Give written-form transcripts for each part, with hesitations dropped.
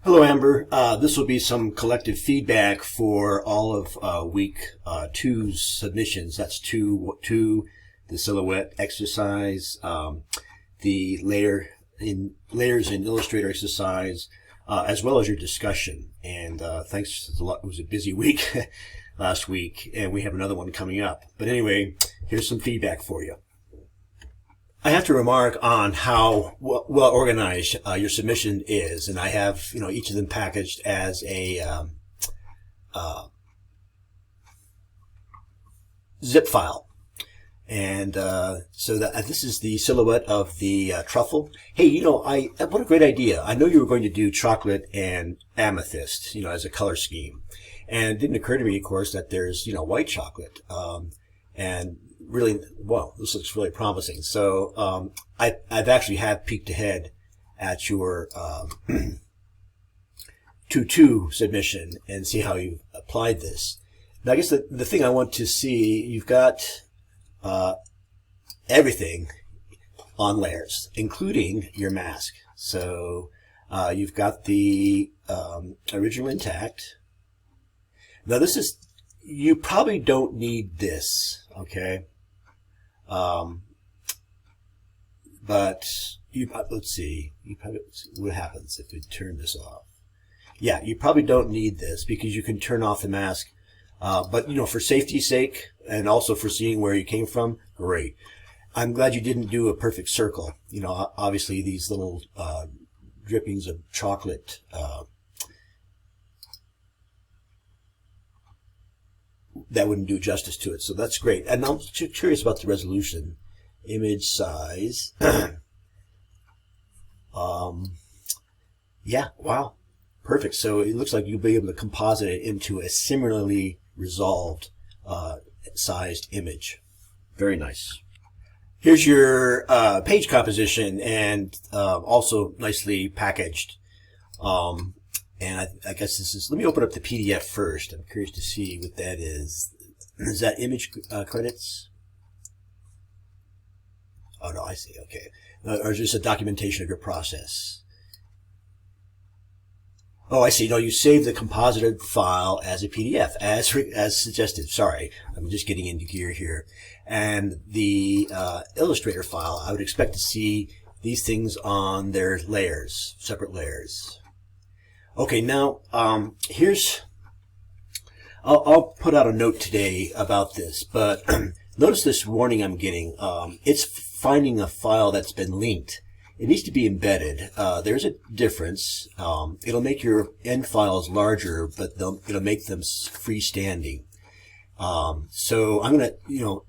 Hello, Amber. This will be some collective feedback for all of week two's submissions. That's two, the silhouette exercise, the layers in Illustrator exercise, as well as your discussion. And thanks a lot. It was a busy week last week, and we have another one coming up. But anyway, here's some feedback for you. I have to remark on how well organized your submission is, and I have each of them packaged as a zip file, and so that this is the silhouette of the truffle. Hey, what a great idea! I know you were going to do chocolate and amethyst, as a color scheme, and it didn't occur to me, of course, that there's white chocolate, and really, well, this looks really promising. So I've actually have peeked ahead at your 2-2 submission and see how you've applied this. Now, I guess the thing I want to see, you've got everything on layers, including your mask. So you've got the original intact. Now, you probably don't need this, okay? But let's see. What happens if we turn this off? Yeah, you probably don't need this because you can turn off the mask. But for safety's sake and also for seeing where you came from, great. I'm glad you didn't do a perfect circle. Obviously these little drippings of chocolate that wouldn't do justice to it. So that's great. And I'm curious about the resolution, image size. Yeah, wow, perfect. So it looks like you'll be able to composite it into a similarly resolved sized image. Very nice. Here's your page composition, and also nicely packaged. And I guess this is, let me open up the PDF first. I'm curious to see what that is. Is that image credits? Oh, no, I see. Okay. Or is this a documentation of your process? Oh, I see. No, you save the composited file as a PDF, as suggested. Sorry, I'm just getting into gear here. And the Illustrator file, I would expect to see these things on their layers, separate layers. Okay, now I'll put out a note today about this, but notice this warning I'm getting. It's finding a file that's been linked. It needs to be embedded. There's a difference. It'll make your end files larger, but it'll make them freestanding. So I'm going to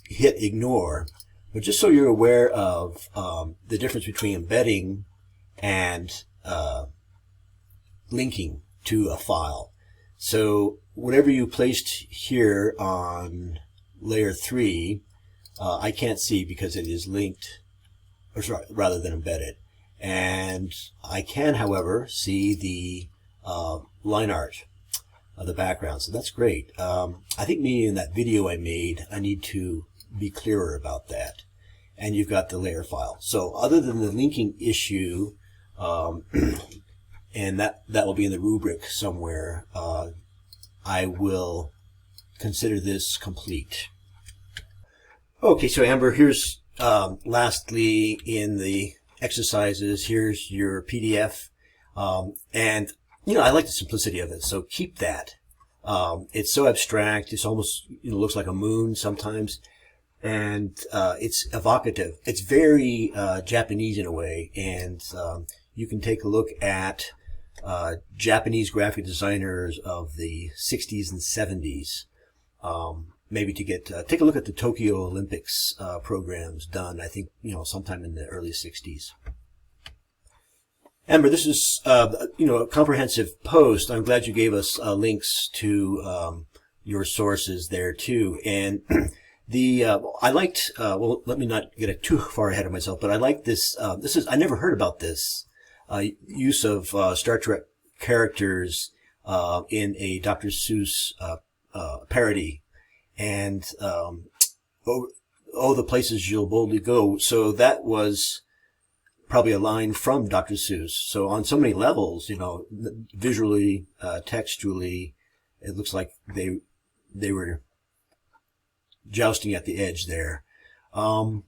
hit ignore, but just so you're aware of the difference between embedding and linking to a file. So whatever you placed here on layer 3, I can't see because it is linked, or sorry, rather than embedded. And I can, however, see the line art of the background. So that's great. I think maybe in that video I made, I need to be clearer about that. And you've got the layer file. So other than the linking issue, and that will be in the rubric somewhere, I will consider this complete. Okay, so Amber, here's lastly in the exercises, here's your PDF. And I like the simplicity of it, so keep that. It's so abstract, it's almost looks like a moon sometimes, and it's evocative. It's very Japanese in a way, and you can take a look at Japanese graphic designers of the 60s and 70s, maybe to get take a look at the Tokyo Olympics programs done, I think sometime in the early 60s. Amber, this is a comprehensive post. I'm glad you gave us links to your sources there too, and I liked well, let me not get too far ahead of myself, but I like this. I never heard about this use of Star Trek characters in a Dr. Seuss parody, and oh, the places you'll boldly go. So that was probably a line from Dr. Seuss. So on so many levels, visually, textually, it looks like they were jousting at the edge there. And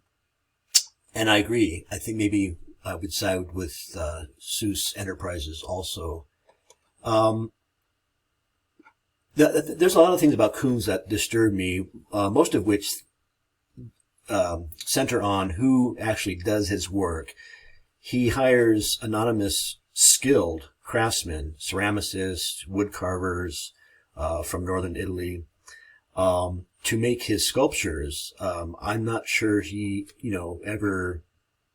I agree. I think maybe I would side with Seuss Enterprises also. There's a lot of things about Koontz that disturb me, most of which center on who actually does his work. He hires anonymous, skilled craftsmen, ceramicists, wood carvers from northern Italy to make his sculptures. I'm not sure he, ever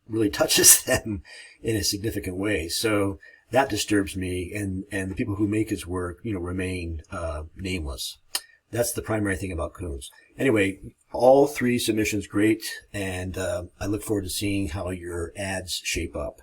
really touches them in a significant way. So that disturbs me, and the people who make his work, remain nameless. That's the primary thing about Koontz. Anyway, all 3 submissions great, and I look forward to seeing how your ads shape up.